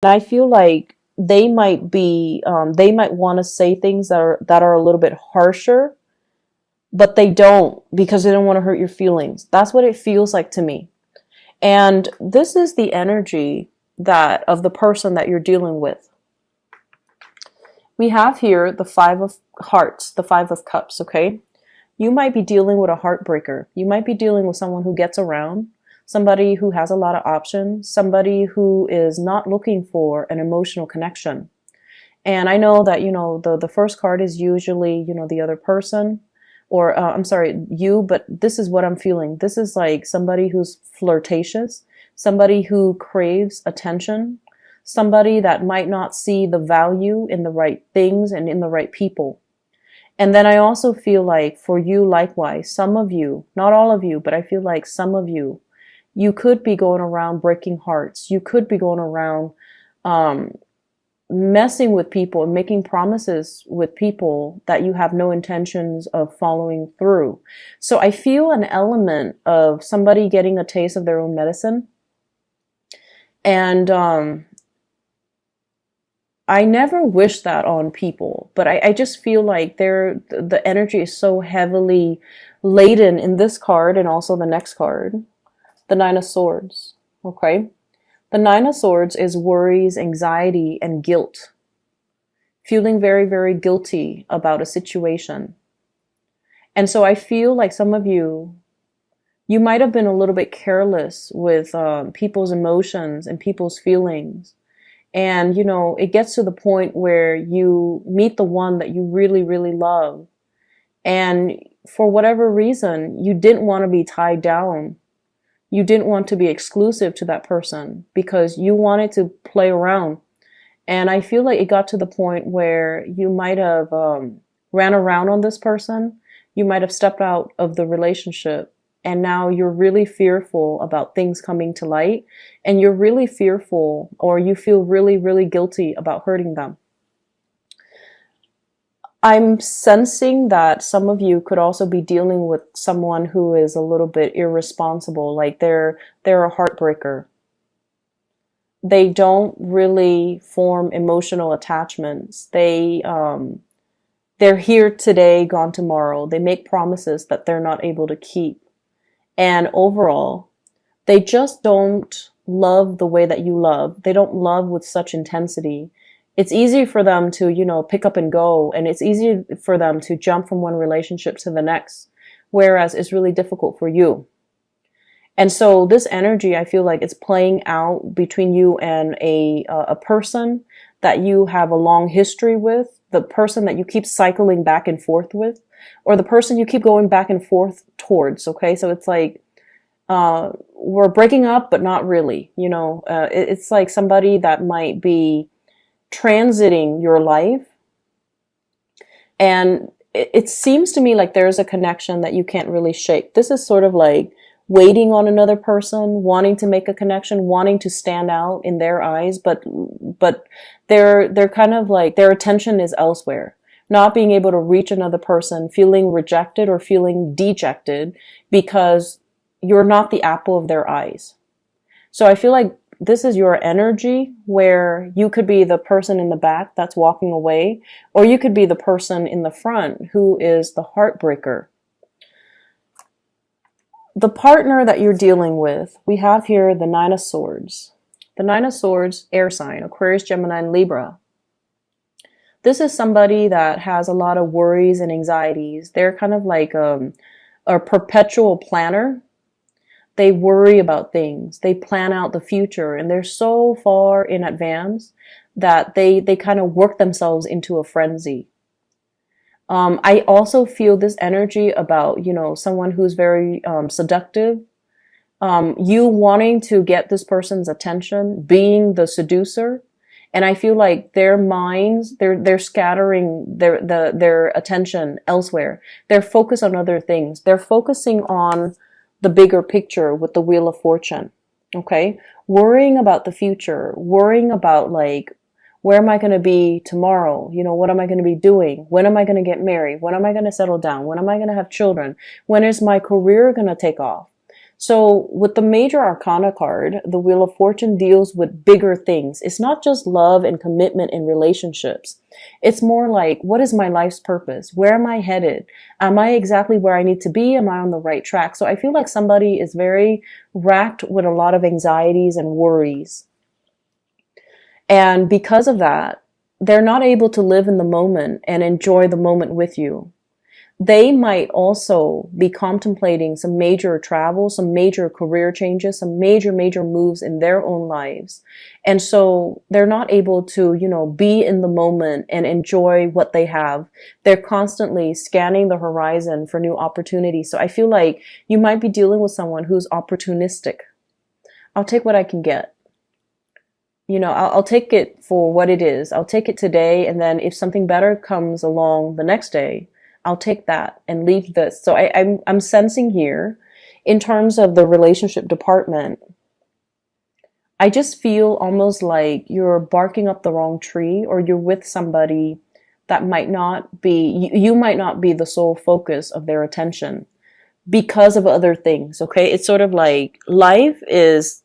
And I feel like they might want to say things that are a little bit harsher, but they don't because they don't want to hurt your feelings. That's what it feels like to me. And this is the energy that of the person that you're dealing with. We have here the Five of Hearts, the Five of Cups, okay? You might be dealing with a heartbreaker. You might be dealing with someone who gets around, somebody who has a lot of options, somebody who is not looking for an emotional connection. And I know that, the first card is usually, the other person, or I'm sorry, you, but this is what I'm feeling. This is like somebody who's flirtatious, somebody who craves attention, somebody that might not see the value in the right things and in the right people. And then I also feel like for you, likewise, some of you, not all of you, but I feel like some of you, you could be going around breaking hearts. You could be going around messing with people and making promises with people that you have no intentions of following through. So I feel an element of somebody getting a taste of their own medicine. And I never wish that on people, but I just feel like the energy is so heavily laden in this card and also the next card, the Nine of Swords. Okay. The Nine of Swords is worries, anxiety, and guilt. Feeling very, very guilty about a situation. And so I feel like some of you might have been a little bit careless with people's emotions and people's feelings. And, it gets to the point where you meet the one that you really, really love. And for whatever reason, you didn't want to be tied down. You didn't want to be exclusive to that person because you wanted to play around. And I feel like it got to the point where you might have ran around on this person. You might have stepped out of the relationship. And now you're really fearful about things coming to light. And you're really fearful, or you feel really, really guilty about hurting them. I'm sensing that some of you could also be dealing with someone who is a little bit irresponsible, like they're a heartbreaker. They don't really form emotional attachments. They're here today, gone tomorrow. They make promises that they're not able to keep. And overall, they just don't love the way that you love. They don't love with such intensity. It's easy for them to, pick up and go, and it's easy for them to jump from one relationship to the next, whereas it's really difficult for you. And so this energy, I feel like it's playing out between you and a person that you have a long history with, the person that you keep cycling back and forth with, or the person you keep going back and forth towards. Okay, so it's like we're breaking up, but not really. It's like somebody that might be transiting your life, and it seems to me like there's a connection that you can't really shake. This is sort of like waiting on another person, wanting to make a connection, wanting to stand out in their eyes, but they're kind of like their attention is elsewhere, not being able to reach another person, feeling rejected or feeling dejected because you're not the apple of their eyes. So I feel like this is your energy where you could be the person in the back that's walking away, or you could be the person in the front who is the heartbreaker. The partner that you're dealing with, we have here the Nine of Swords. The Nine of Swords, air sign, Aquarius, Gemini, and Libra. This is somebody that has a lot of worries and anxieties. They're kind of like a perpetual planner. They worry about things. They plan out the future, and they're so far in advance that they kind of work themselves into a frenzy. I also feel this energy about, someone who's very seductive. You wanting to get this person's attention, being the seducer. And I feel like their minds, they're scattering their attention elsewhere. They're focused on other things. They're focusing on the bigger picture with the Wheel of Fortune. Okay? Worrying about the future, worrying about like, where am I going to be tomorrow? What am I going to be doing? When am I going to get married? When am I going to settle down? When am I going to have children? When is my career going to take off? So with the major arcana card, the Wheel of Fortune deals with bigger things. It's not just love and commitment in relationships. It's more like, what is my life's purpose? Where am I headed? Am I exactly where I need to be? Am I on the right track? So I feel like somebody is very racked with a lot of anxieties and worries. And because of that, they're not able to live in the moment and enjoy the moment with you. They might also be contemplating some major travel, some major career changes, some major moves in their own lives. And so they're not able to, be in the moment and enjoy what they have. They're constantly scanning the horizon for new opportunities. So I feel like you might be dealing with someone who's opportunistic. I'll take what I can get. I'll take it for what it is. I'll take it today. And then if something better comes along the next day, I'll take that and leave this. So I'm sensing here, in terms of the relationship department, I just feel almost like you're barking up the wrong tree, or you're with somebody that might not be, you might not be the sole focus of their attention because of other things. Okay. It's sort of like life is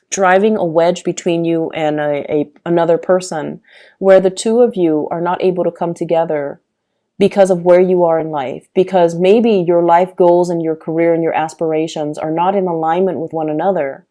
driving a wedge between you and another person, where the two of you are not able to come together because of where you are in life, because maybe your life goals and your career and your aspirations are not in alignment with one another.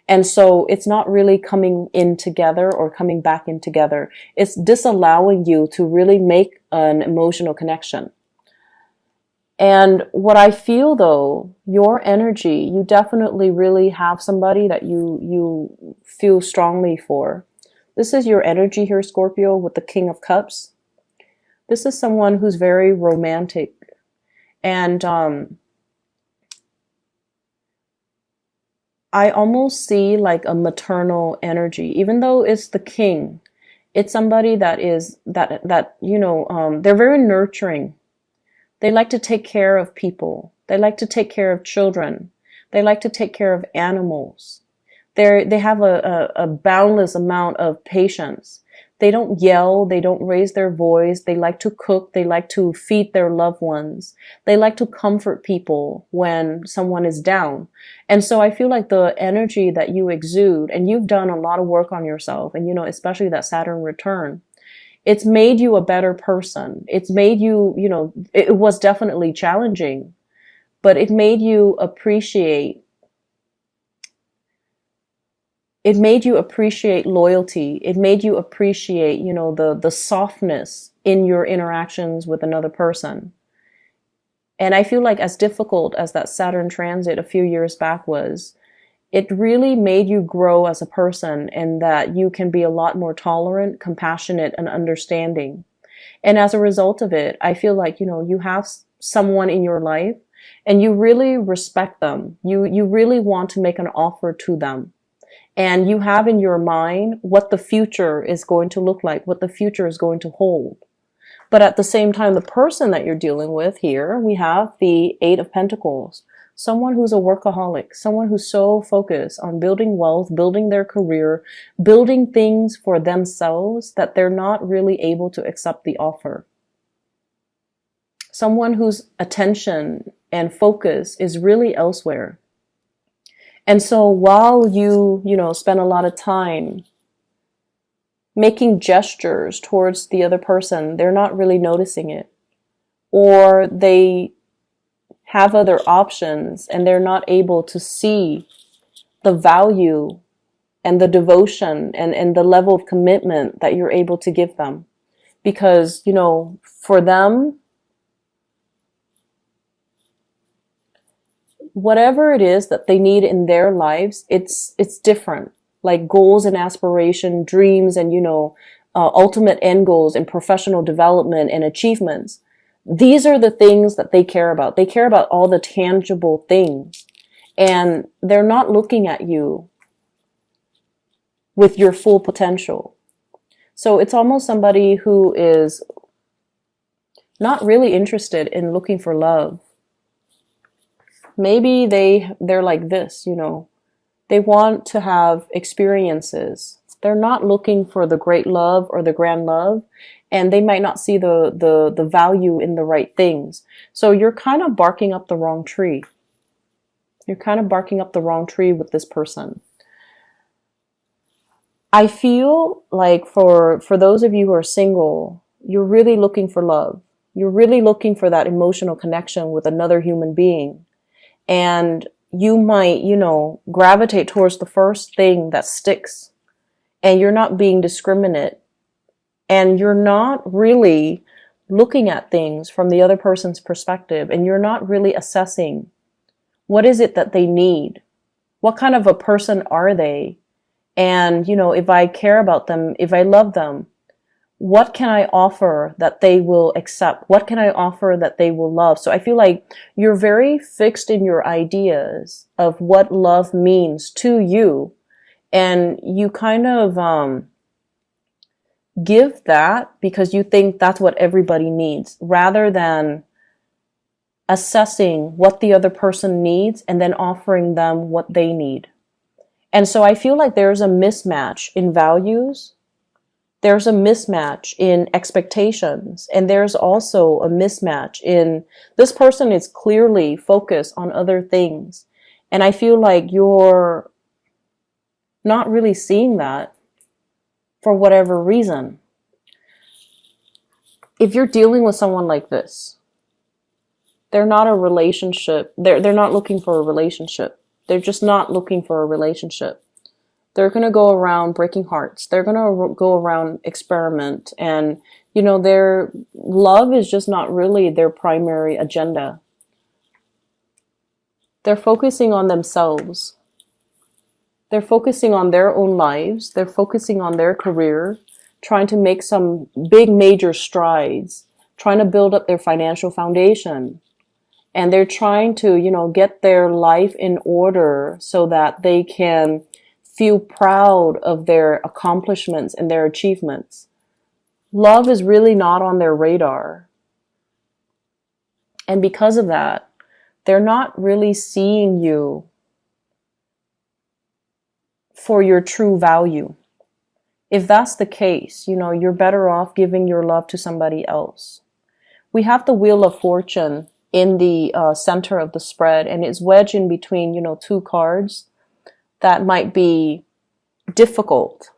And so it's not really coming in together or coming back in together. It's disallowing you to really make an emotional connection. And what I feel though, your energy, you definitely really have somebody that you feel strongly for. This is your energy here, Scorpio, with the King of Cups. This is someone who's very romantic, and I almost see like a maternal energy, even though it's the king. It's somebody that is they're very nurturing. They like to take care of people. They like to take care of children. They like to take care of animals. They have a boundless amount of patience. They don't yell. They don't raise their voice. They like to cook. They like to feed their loved ones. They like to comfort people when someone is down. And so I feel like the energy that you exude, and you've done a lot of work on yourself, and especially that Saturn return, it's made you a better person. It's made you, it was definitely challenging, but it made you appreciate loyalty. It made you appreciate, the softness in your interactions with another person. And I feel like, as difficult as that Saturn transit a few years back was, it really made you grow as a person, and that you can be a lot more tolerant, compassionate, and understanding. And as a result of it, I feel like, you have someone in your life and you really respect them. You really want to make an offer to them. And you have in your mind what the future is going to look like, what the future is going to hold. But at the same time, the person that you're dealing with here, we have the Eight of Pentacles. Someone who's a workaholic, someone who's so focused on building wealth, building their career, building things for themselves that they're not really able to accept the offer. Someone whose attention and focus is really elsewhere. And so while you spend a lot of time making gestures towards the other person, they're not really noticing it. Or they have other options and they're not able to see the value and the devotion and the level of commitment that you're able to give them. Because, for them, whatever it is that they need in their lives, it's different. Like goals and aspiration, dreams, and ultimate end goals and professional development and achievements. These are the things that they care about. They care about all the tangible things, and they're not looking at you with your full potential. So it's almost somebody who is not really interested in looking for love. Maybe they're like this, they want to have experiences. They're not looking for the great love or the grand love, and they might not see the value in the right things. So you're kind of barking up the wrong tree. You're kind of barking up the wrong tree with this person. I feel like for those of you who are single, you're really looking for love. You're really looking for that emotional connection with another human being. And you might, gravitate towards the first thing that sticks. And you're not being discriminate. And you're not really looking at things from the other person's perspective. And you're not really assessing what is it that they need? What kind of a person are they? And, if I care about them, if I love them, what can I offer that they will accept? What can I offer that they will love? So I feel like you're very fixed in your ideas of what love means to you. And you kind of give that because you think that's what everybody needs, rather than assessing what the other person needs and then offering them what they need. And so I feel like there's a mismatch in values. There's a mismatch in expectations. And there's also a mismatch in this person is clearly focused on other things. And I feel like you're not really seeing that for whatever reason. If you're dealing with someone like this, they're not a relationship. They're not looking for a relationship. They're just not looking for a relationship. They're going to go around breaking hearts. They're going to go around experiment. And, their love is just not really their primary agenda. They're focusing on themselves. They're focusing on their own lives. They're focusing on their career, trying to make some big major strides, trying to build up their financial foundation. And they're trying to, get their life in order so that they can feel proud of their accomplishments and their achievements. Love is really not on their radar. And because of that, they're not really seeing you for your true value. If that's the case, you're better off giving your love to somebody else. We have the Wheel of Fortune in the center of the spread, and it's wedged in between, two cards that might be difficult.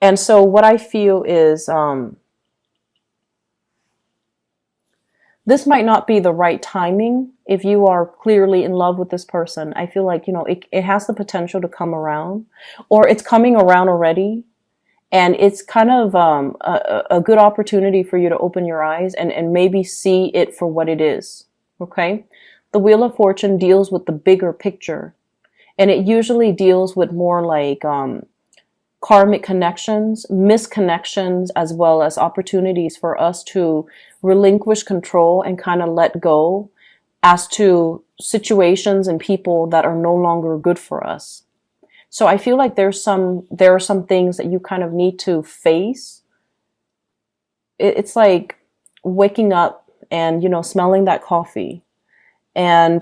And so what I feel is this might not be the right timing if you are clearly in love with this person. I feel like, it has the potential to come around, or it's coming around already. And it's kind of a good opportunity for you to open your eyes and maybe see it for what it is, okay? The Wheel of Fortune deals with the bigger picture. And it usually deals with more like karmic connections, misconnections, as well as opportunities for us to relinquish control and kind of let go as to situations and people that are no longer good for us. So I feel like there are some things that you kind of need to face. It's like waking up and, smelling that coffee and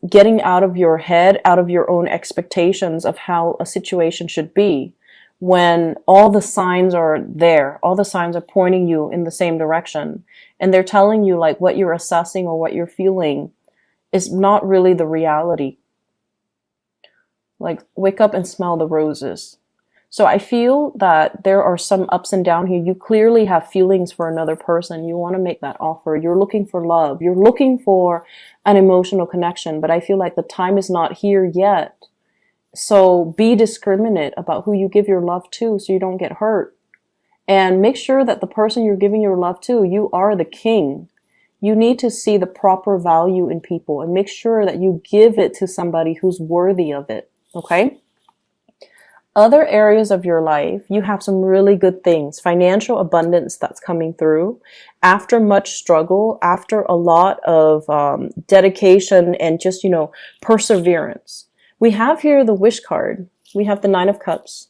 getting out of your head, out of your own expectations of how a situation should be, when all the signs are there. All the signs are pointing you in the same direction. And they're telling you like what you're assessing or what you're feeling is not really the reality. Like, wake up and smell the roses. So I feel that there are some ups and downs here. You clearly have feelings for another person. You want to make that offer. You're looking for love. You're looking for an emotional connection. But I feel like the time is not here yet. So be discriminate about who you give your love to so you don't get hurt. And make sure that the person you're giving your love to, you are the king. You need to see the proper value in people and make sure that you give it to somebody who's worthy of it. Okay? Other areas of your life, you have some really good things. Financial abundance that's coming through. After much struggle, after a lot of dedication and just, perseverance. We have here the Wish card. We have the Nine of Cups.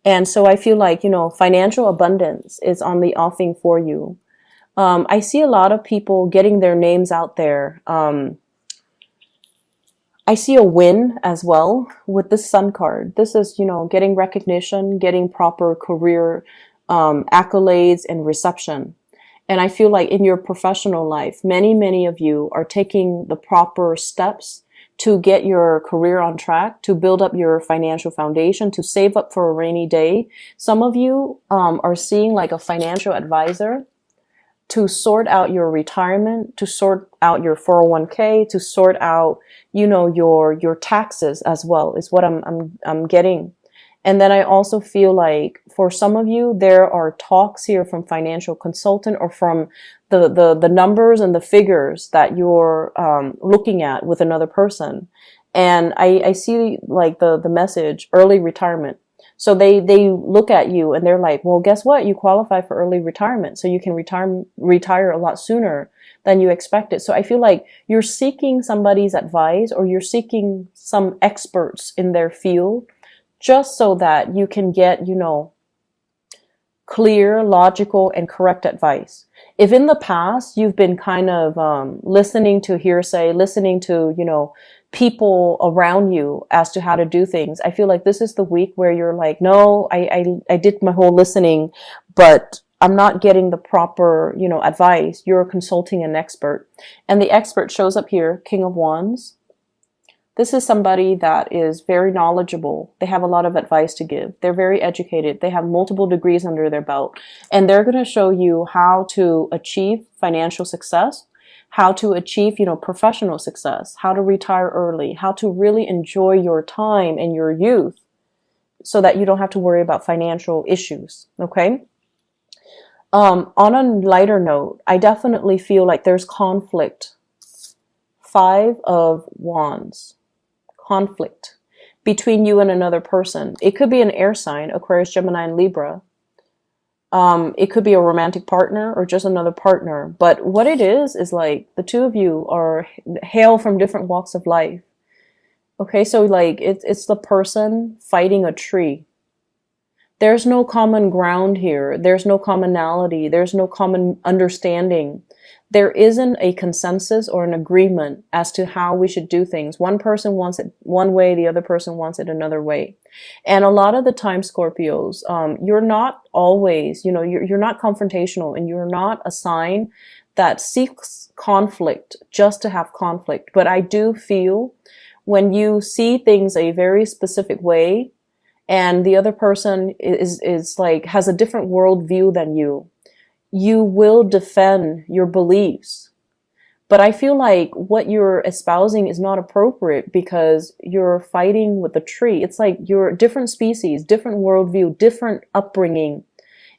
And so I feel like, financial abundance is on the offing for you. I see a lot of people getting their names out there. I see a win as well with the Sun card. This is, getting recognition, getting proper career accolades and reception. And I feel like in your professional life, many of you are taking the proper steps to get your career on track, to build up your financial foundation, to save up for a rainy day. Some of you are seeing like a financial advisor to sort out your retirement, to sort out your 401k, to sort out, you know, your taxes as well, is what I'm getting. And then I also feel like for some of you, there are talks here from financial consultant or from the numbers and the figures that you're looking at with another person. And I see like the message, early retirement. So they look at you and they're like, well, guess what? You qualify for early retirement. So you can retire a lot sooner than you expected. So I feel like you're seeking somebody's advice, or you're seeking some experts in their field, just so that you can get, you know, clear, logical, and correct advice. If in the past you've been kind of listening to hearsay, listening to, you know, people around you as to how to do things, I feel like this is the week where you're like, no, I did my whole listening, but I'm not getting the proper, you know, advice. You're consulting an expert. And the expert shows up here, King of Wands. This is somebody that is very knowledgeable. They have a lot of advice to give. They're very educated. They have multiple degrees under their belt. And they're going to show you how to achieve financial success, how to achieve, you know, professional success, how to retire early, how to really enjoy your time and your youth so that you don't have to worry about financial issues. Okay? On a lighter note, I definitely feel like there's conflict. 5 of Wands. Conflict between you and another person. It could be an air sign, Aquarius, Gemini, and Libra. It could be a romantic partner or just another partner. But what it is like the two of you are hail from different walks of life. Okay, so like it's the person fighting a tree. There's no common ground here. There's no commonality. There's no common understanding. There isn't a consensus or an agreement as to how we should do things. One person wants it one way, the other person wants it another way. And a lot of the time, Scorpios, you're not always, you know, you're not confrontational, and you're not a sign that seeks conflict just to have conflict. But I do feel when you see things a very specific way, and the other person is like, has a different worldview than you will defend your beliefs. But I feel like what you're espousing is not appropriate because you're fighting with a tree. It's like you're different species, different worldview, different upbringing,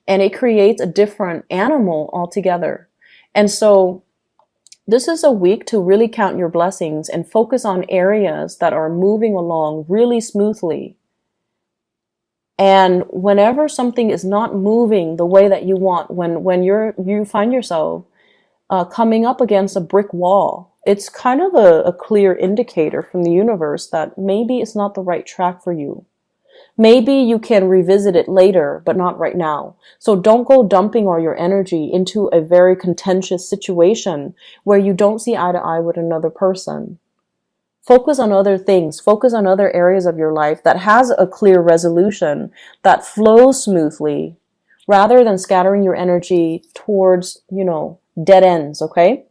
and it creates a different animal altogether. And so this is a week to really count your blessings and focus on areas that are moving along really smoothly. And whenever something is not moving the way that you want, when you find yourself coming up against a brick wall, it's kind of a clear indicator from the universe that maybe it's not the right track for you. Maybe you can revisit it later, but not right now. So don't go dumping all your energy into a very contentious situation where you don't see eye to eye with another person. Focus on other things. Focus on other areas of your life that has a clear resolution, that flows smoothly, rather than scattering your energy towards, you know, dead ends, okay?